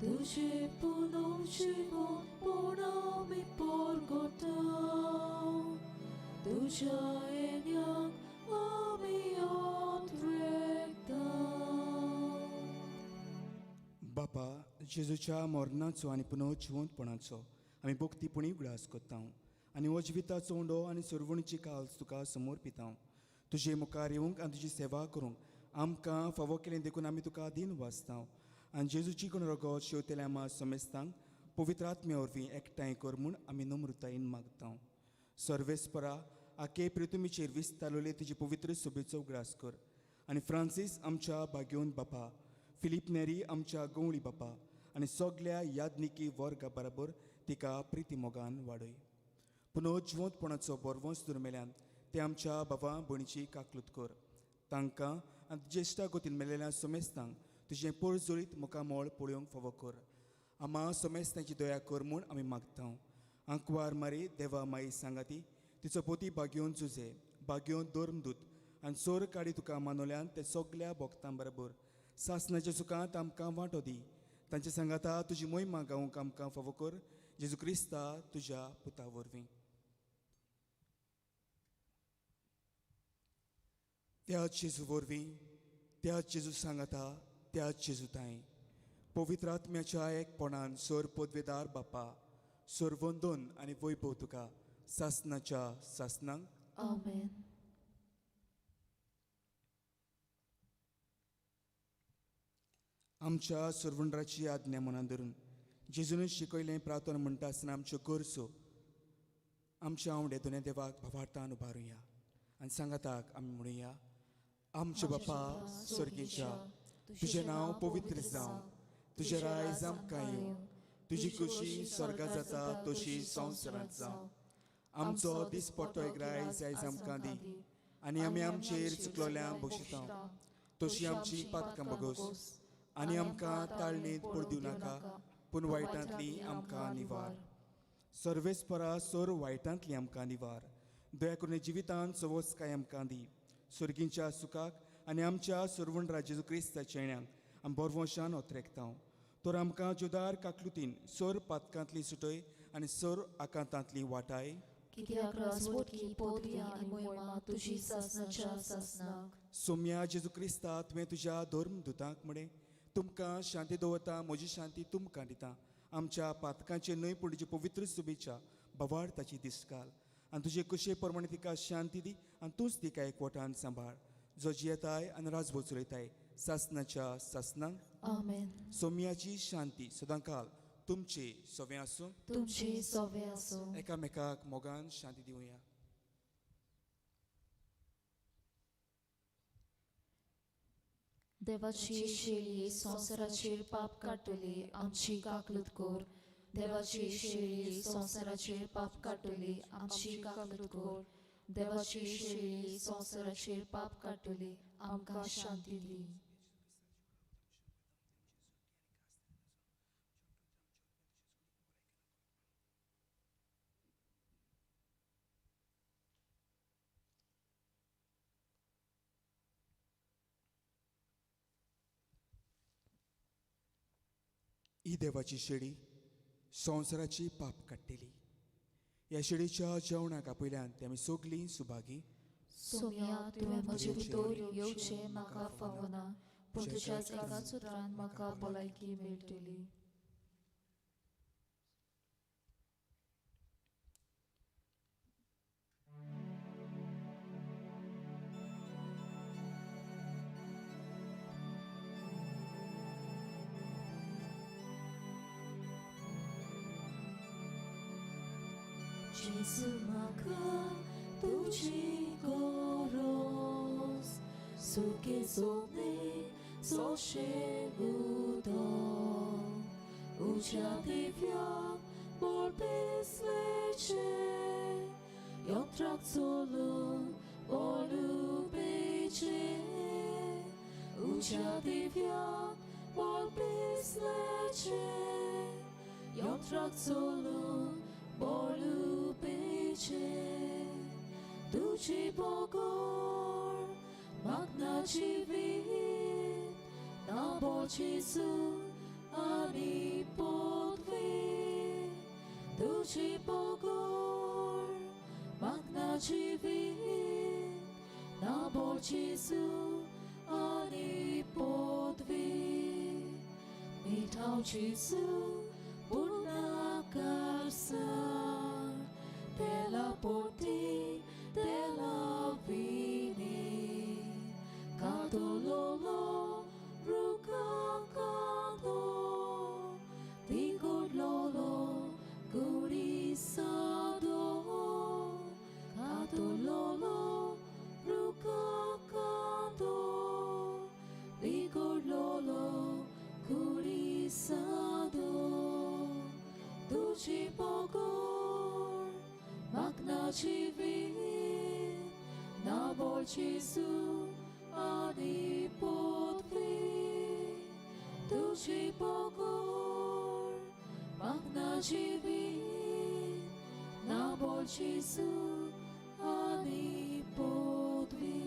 तुझे पुनर्जीवन पोणामी परगटा तुझ्या येण्याक आमी odrekता. बापा जेजूच्या मरणाचो आनी पुनर्जिवंतपणाचो आमी भक्तीपणी उगडास करता आनी हो जिविताचो उंडो आनी सरवणीची काल्स तुका समर्पिता. तुजे मुखार येवंक आनी तुजी सेवा करूंक आमकां फावो केलें देखून आमी तुका दिन वाचता आनी जेजूची कोण रगत शेवतेल्या आमा समेस्तांक पवित्र आत्म्या वरवीं एकठांय कर म्हूण आमी नम्रतायेन मागता. सर्वेस्परा आखे प्रितुमीचेर विस्तारलेले तुजे पवित्र सोबेचो उगडास कर आनी फ्रांसीस आमच्या भाग्योन बापा, फिलीप नेरी आमच्या गवळी बापा आनी सगळ्या यादनिकी वर्गा बरोबर तिका प्रिती मोगान वाडय. पुनर्जिवंतपणाचो बरवंस दुर्मेल्यान ते आमच्या भावा भयणीची काकलूत कर. तांकां आनी ज्येश्ठा गोतीन मेलेल्या समेस्तांक तुजें परजोळीत मुखामोळ पळोवंक फावो कर. आमा समेस्तांची दया कर म्हूण आमी मागता. आंकवार मारी देवा माई सांगाती तिचो पोती भाग्योन जुजे भाग्योन धर्मदूत आनी सोर काडी तुका मानवल्यान ते सगळ्या भक्तां बरोबर सासणाच्या सुखांत आमकां वांटो दी. तांच्या सांगाता तुजी मोहिमा गावंक आमकां फावो कर. जेजू क्रिस्ता तुज्या पुता वरवीं. त्याच जेजू वरवीं त्याच जेजू सांगाता त्याच जेजू ताई पवित्र आत्म्याच्या एकपणान सोर पदवेदार बापा सोर वंदन आनी वैभव तुका सासणाच्या सासणांक. आमेन. आमच्या सुरवंडराची आज्ञा मनान धरून जेजून शिकयलें प्रार्थना म्हणटा आसतना आमच्यो गरजो आमच्या आवडे दोनूय देवाक भावार्थान उबारुया आनी सांगाताक आमी म्हणुया. आमचे बापा स्वर्गीच्या तुजें नांव पवित्र जावं. तुजें रायज आमकां येवं. तुजी खुशी स्वर्गात जाता तशी संवसारांत जावं. आमचो दिसपट्टो एक रायज आयज आमकां दी आनी आमी आमचेर चुकलोल्यांक बक्षिता तशी आमची पातकां बगोस आनी आमकां ताळणेंत पडूं नाका पूण वायटांतली आमकां निवार. सर्वेस्परा सोर वायटांतली आमकां निवार. दया करून जिवितांत सवस्काय आमकां दी. सुर्गींच्या सुखाक आनी आमच्या सुरवण जेजू क्रिस्ताच्या येण्याक आमी बरवंशान ओतरेकता. तर आमकां जुदार काकलुतीन सोर पातकांतली सुटय आनी सोर आकांतांतली वाटाय. कित्याक राजवटकी पदवी आनी मोहिमा तुजी सासणाच्या सासणाक. सोम्या जेजू क्रिस्ता तुवें तुज्या धर्मदुतांक म्हणे तुमकां शांती दवरता म्हजी शांती तुमकां दिता. आमच्या पातकांचे न्हय पूण तुजे पवित्र सुबेच्या भवार्थाची दिसकाल आनी तुजे कुशे प्रमाणे तिका शांती दी आनी तूंच तिका एकवटान सांबाळ. जो जियेताय आनी राजभोग चलयताय सासणाच्या सासणांक. आमेन. सोम्याची शांती सदांकाल तुमचे सोवे आसूं. तुमचे सोवे आसूं. एकामेकाक मोगान शांती दिवया. देवाची शेळी संवसाराचेर पाप काडटली आमची काकलूत कोर. देवाची शेळी संवसाराचेर पाप काडटली आमची काकलूत कोर. देवाची शेळी संवसाराचेर पाप काडटली आमकां शांती दी. ही देवाची शेळी संवसाराची पाप काडटली. ह्या शेळीच्या जेवणाक आपयल्यान ते आमी सगळीं सुभागी. सोम्या तुवें म्हजे भितर येवचें म्हाका फावना पूण तुज्याच एकाच उतरान म्हाका भलायकी मेळटली. Jezu म्हाका तुजी गरज सुखे सोने सोशेग उदक उज्या दिव्याक बोल बेसलेचे यंत्राक चलून बोलू बेचे उज्या दिव्याक बोल बेसलेचे यंत्राक चलून बोलू बेचे तुझी बगर magna जीवित ना बोचेसू आनी podwy, duży pokój, magnaczy wid, na bolczyzu, ani podwy, mitał czyzu, burna karsar, della porti, della vini, katololo, rukakado, vigor lolo, gurisado, katololo, rukakado, vigor lolo, gurisado, duci pogor, magnaci vin, na bolcizu, ani podwy, duci pogor, magnaci vin, na bolcizu, ani podwy.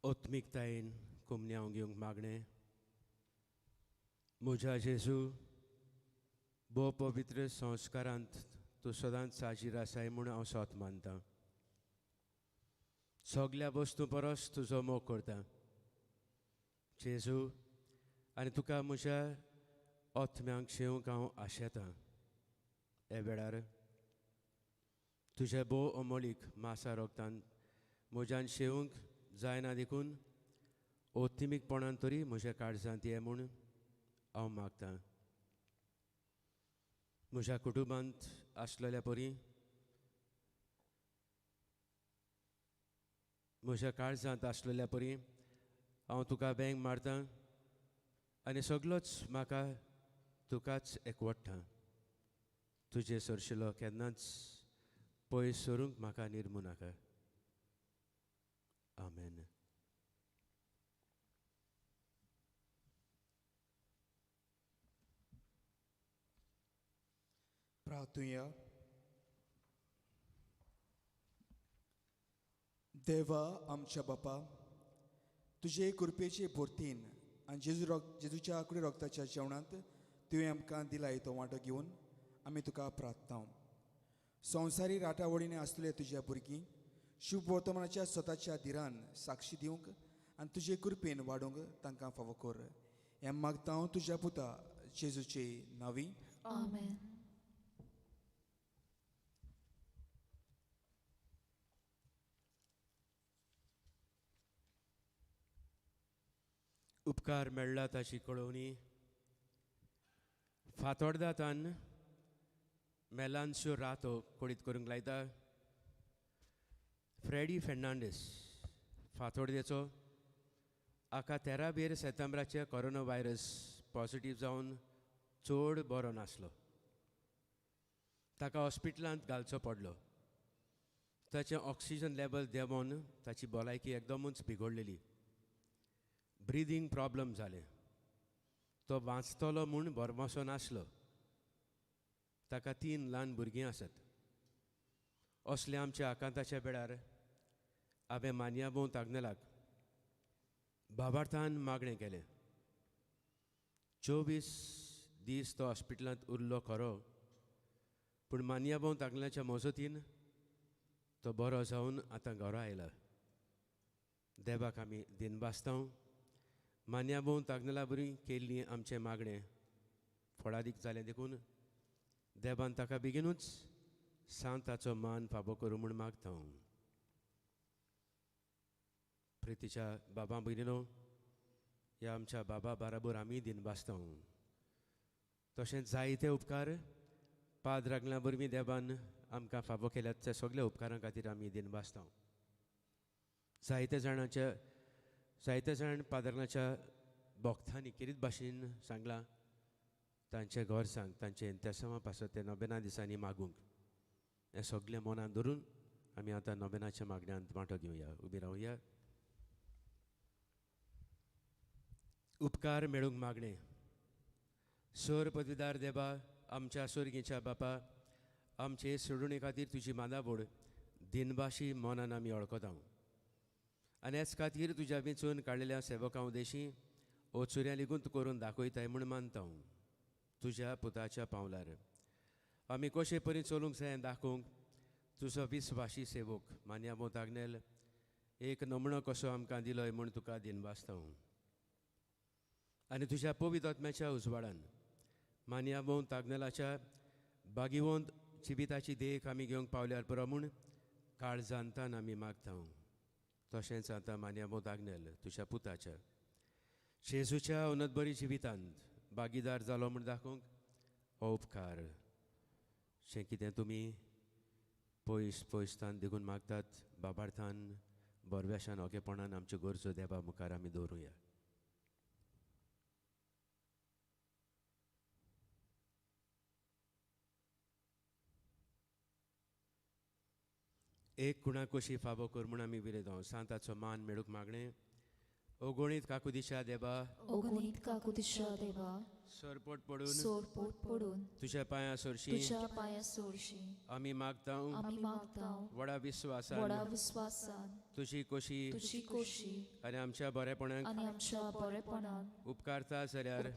ओत्मिकतायेन कुमन्यावंक घेवंक मागणें म्हज्या जेजू भोव पवित्र संस्कारांत तूं सदांच साजीर आसाय म्हूण हांव सोत मानतां. सगल्या वस्तू परस तुजो मोग करतां जेजू, आनी तुका म्हज्या ओत्म्यांक शेवंक हांव आशेतां. हे वेळार तुज्या भोव अमोलीक मासा रोगतान म्हज्यान शेवंक जायना देखून ओत्मिकपणान तरी म्हज्या काळजांत ये म्हूण हांव मागतां. म्हज्या कुटुंबांत आसलेल्या परी म्हज्या काळजांत आसलेल्या परी हांव तुका भेंग मारतां आनी सगळोच म्हाका तुकाच एकवट्टा. तुजे सरशिलो केन्नाच पयस सरूंक म्हाका निर्मू नाका. आमेन. प्रार्थुया. देवा आमच्या बापा, तुजे कृपेचे भोरतीन आनी जेजूच्या आंकडी रोगताच्या जेवणांत तुवें आमकां दिलाय तो वांटो घेवन आमी तुका प्रार्थना. संवसारी राटावडीने आसलेले तुज्या भुरगीं शुभ वर्तमानाच्या स्वताच्या धिरान साक्षी दिवंक आनी तुजे कृपेन वाडूंक तांकां फावो कर. हें मागता हांव तुज्या पुता जेजूचे नांवी. आमेन. उपकार मेळ्ळा ताची कळवणी फातोर्डातान मेलांच्यो रातो कोडीत करूंक लायता. फ्रेडी फेर्नांडीस फातोर्डेचो 13 सेप्टेंबराचे कोरोना व्हायरस पॉझिटीव जावन चड बरो नासलो. ताका हॉस्पिटलांत घालचो पडलो. ताचें ऑक्सिजन लेवल देंवोन ताची भलायकी एकदमूच बिगडलेली. ब्रिदींग प्रॉब्लम जाले. तो वाचतलो म्हूण बरमसो नासलो. ताका 3 ल्हान भुरगीं आसात. असल्या आमच्या आकांताच्या वेळार हांवें मान्याभोंत आग्नेलाक भावार्थान मागणें केलें. 24 दीस तो हॉस्पिटलांत उरलो खरो, पूण मान्याभोंत आग्नेलाच्या मजतीन तो बरो जावन आतां घरा आयला. देवाक आमी दिनबासतांव. मान्याभोंत आग्नेला बरी केल्ली आमचें मागणें फळादीक जालें देखून देवान ताका बेगीनूच सांताचो मान फाबो करूं म्हूण मागता. प्रितीच्या बाबा भयणीनो, ह्या आमच्या बाबा बाराबर आमी दिनबासता. तशेंच जायते उपकार पाद्रागला वरवीं देवान आमकां फावो केल्यात त्या सगळ्या उपकारां खातीर आमी दिनबासता. जायते जाण पाद्रागलाच्या भोगतांनी किरीत भाशेन सांगलां तांचे घर सांग तांचे इंतेसांवां पासत ते नोबेना दिसांनी मागूंक. हें सगळें मनांत धरून आमी आतां नोबेनाच्या मागण्यांत वांटो घेवया. उबी रावया. उपकार मेळूंक मागणें. सोर पदवीदार देवा, आमच्या स्वर्गीच्या बापा, आमचे सोडुणे खातीर तुजी मानावड दिनभाशी मोनान आमी वळखतां आनी हेच खातीर तुज्या वेंचून काडिल्ल्या सेवकां उदेशी ओचुऱ्या लेगून करून दाखयताय म्हूण मानता तुज्या पुताच्या पावलार आमी कशे परी चलूंक जाय दाखोवंक तुजो विस्वाशी सेवक मान्यामोत आग्नेल एक नमणो कसो आमकां दिलोय म्हूण तुका दिनवासता आनी तुज्या पवित्र आत्म्याच्या उजवाडान मान्यामोत आग्नेलाच्या बागिवंत जिविताची देख आमी घेवंक पावल्यार पुरो म्हूण काळजांतान आमी मागता तशेंच आतां मान्यामोत आग्नेल तुज्या पुताच्या जेजूच्या उन्नतबरी जिवितांत भागीदार जालो म्हूण दाखोवंक हो उपकार जें कितें तुमी पयसतान देखून मागतात बाबार्थान बरव्याशान ओगेपणान आमच्यो गरजो देवा मुखार आमी दवरुया. एक कुणा कशी फावो कर म्हूण आमी विरेदांव सांताचो मान मेळूंक मागणें ओगोणीत काकुदिशा देवा ओगणीत काकुदिशा देवा सरपोट सोरपोट पडून तुज्या पांयां सरशी तुझ्या पाया सोडशी आमी मागता आमी मागता व्हडा व्हडा विश्वासान तुजी तुझी कोशी आनी आमच्या बरेपणाक आनी आमच्या बरेपणान उपकारता जाल्यार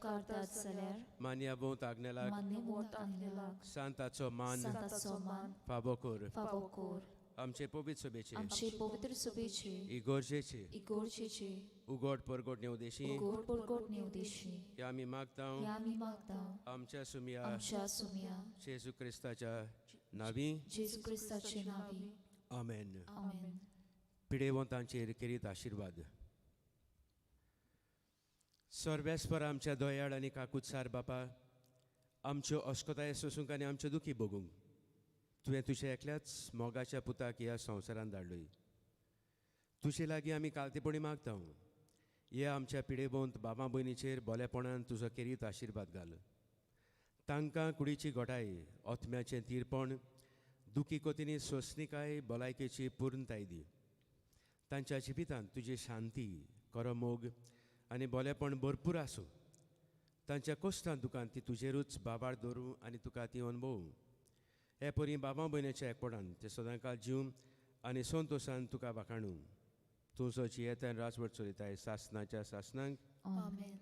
मान्याभोवत आग्नेलाक मान्य मोत आग्नेलाक सांताचो मान सांताचो मान फावो कर फावो कर आमचे पवित्र सभेचे आमचे पवित्र सभेचे इगोर्जेचे इगोर्जेचे उगोड परगोड नेवदेशी उगोड परगोड नेवदेशी हे आमी मागता आमी मागता आमच्या सुमिया आमच्या सुमिया जेजू क्रिस्ताच्या नावी जेजू क्रिस्ताचे नावी आमेन. आमेन. पिडेवंतांचेर केरीत आशिर्वाद. सर्वेस्पर आमच्या दोयाळ आनी काकुत्सार बापा आमच्यो अस्कोताय सोसूंक आनी आमच्यो दुखी बगूंक तुवें तुज्या एकल्याच मोगाच्या पुताक ह्या संवसारांत धाडलोय तुजे लागीं आमी कालतेपणी मागता हे आमच्या पिडेबोंत बाबा भयणीचेर बोलेपणान तुजो केरीत आशिर्वाद घाल तांकां कुडीची घोटाय ओतम्याचें तीरपण दुखी कोतींनी सोंसणीकाय भलायकेची पूर्णताय दी तांच्या जिवितांत तुजी शांती खरो मोग आनी बोलेपण भरपूर आसूं तांच्या कश्टांत दुखांत ती तुजेरूच बाबार दवरूं आनी तुका ती अनुभवूं हे परी बाबा भयणीच्या एकपणान ते सदांकाळ जीव आनी संतोशान तुका वाखाणूं तूं जो जियेताय राजवट चलयताय सासनाच्या सासनांक आमेन.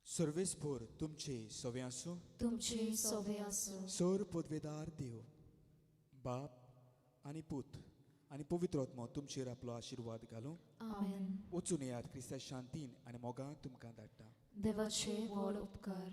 सर्वेस्पोर तुमचे सवे आसूं तुमचे सवे आसूं सोर पदवेदार देव बाप आनी पूत आनी पवित्र आत्मो तुमचेर आपलो आशिर्वाद घालूं आमेन. वचून येयात क्रिस्ता शांतीन आनी मोगान तुमकां धाडटा. देवाचे व्हड उपकार.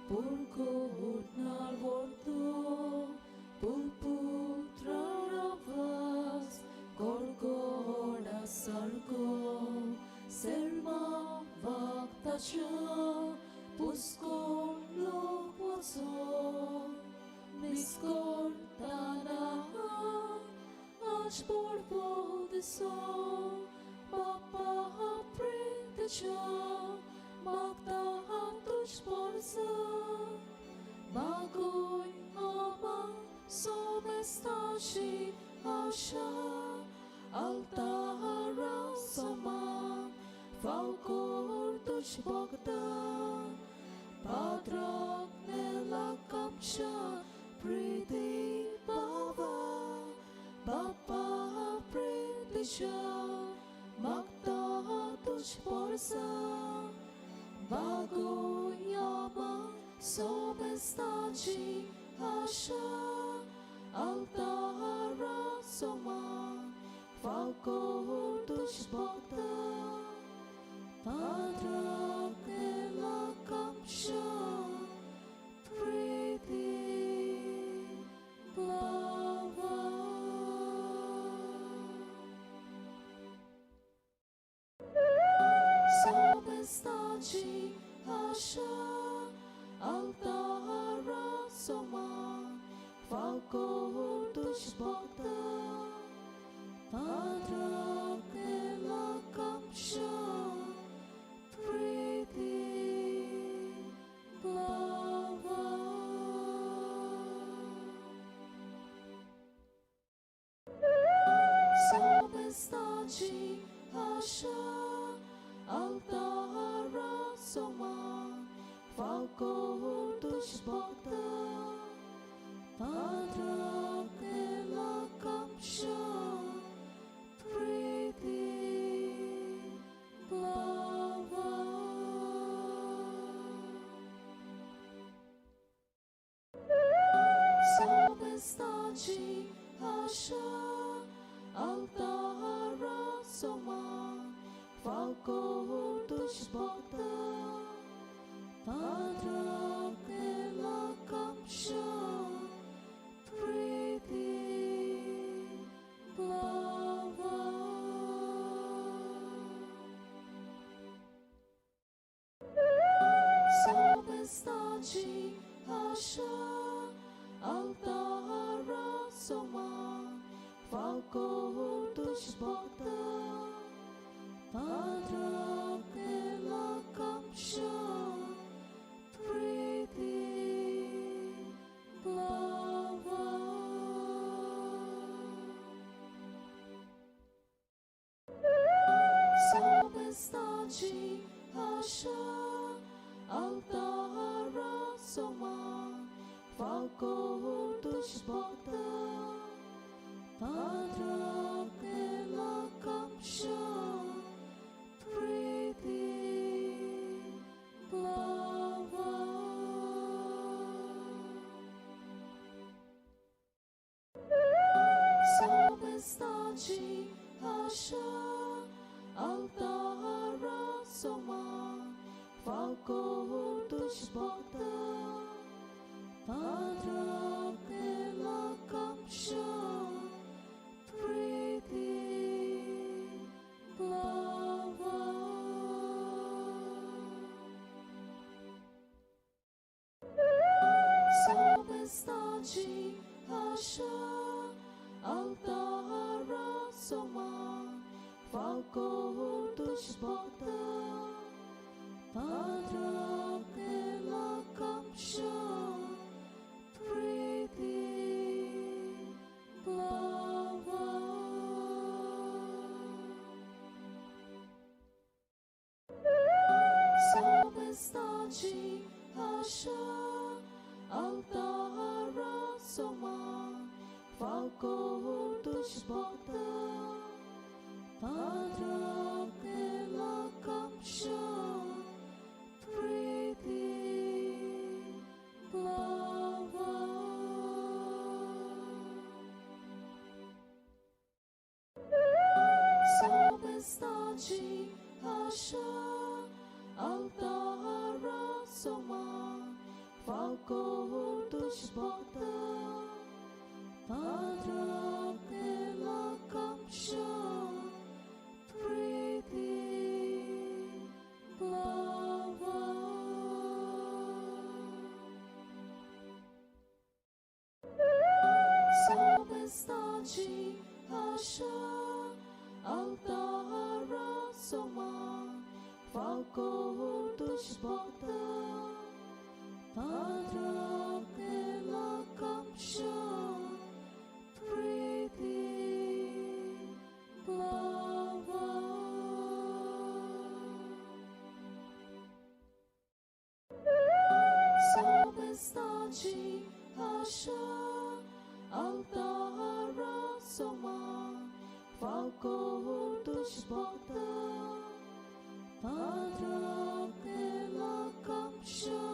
Por volto, pulputra ravas, gorgoda sargo, selma vaktacha, puskor lokwaso, miskor tana, ashbor vodeso, papa apretacha, magda tuj porsa. Bagoy ama somestashi asha altara sama falkor tuj bogda padrak nela kamsha priti baba baba pritisha magda tuj porsa Bagoy ama somestaci așa altara soma falcor duși bogda padrak nela kamsha priti baba somestaci așa altara soma falcor duși bogda padrak nela kamsha soman, falco dos bogda, padrak nela kamsha, priti glava. Sobestaci așa, altara soman, falco dos bogda, padrak nela kamsha, priti glava. Sobestaci așa, altara soman, falco dos bogda, padrak nela kamsha, priti glava. Sobestaci așa, altara soman, falco dos bogda, padrak nela kamsha, priti glava. Sobestaci așa, altara soman, falco dos bogda, padrak nela kamsha, priti glava. Sobestaci așa, altara soman, falco dos bogda, padrak nela kamsha, priti glava. Sobestaci așa, altara soman, falco dos bogda, padrak nela kamsha, priti glava. Sobestaci așa, altara soman, falco dos bogda, padrak nela kamsha, priti glava. Sobestaci așa, altara soman, falco dos bogda, padrak nela kamsha, priti glava. Sobestaci așa, altara soman, falco dos bogda, padrak nela kamsha,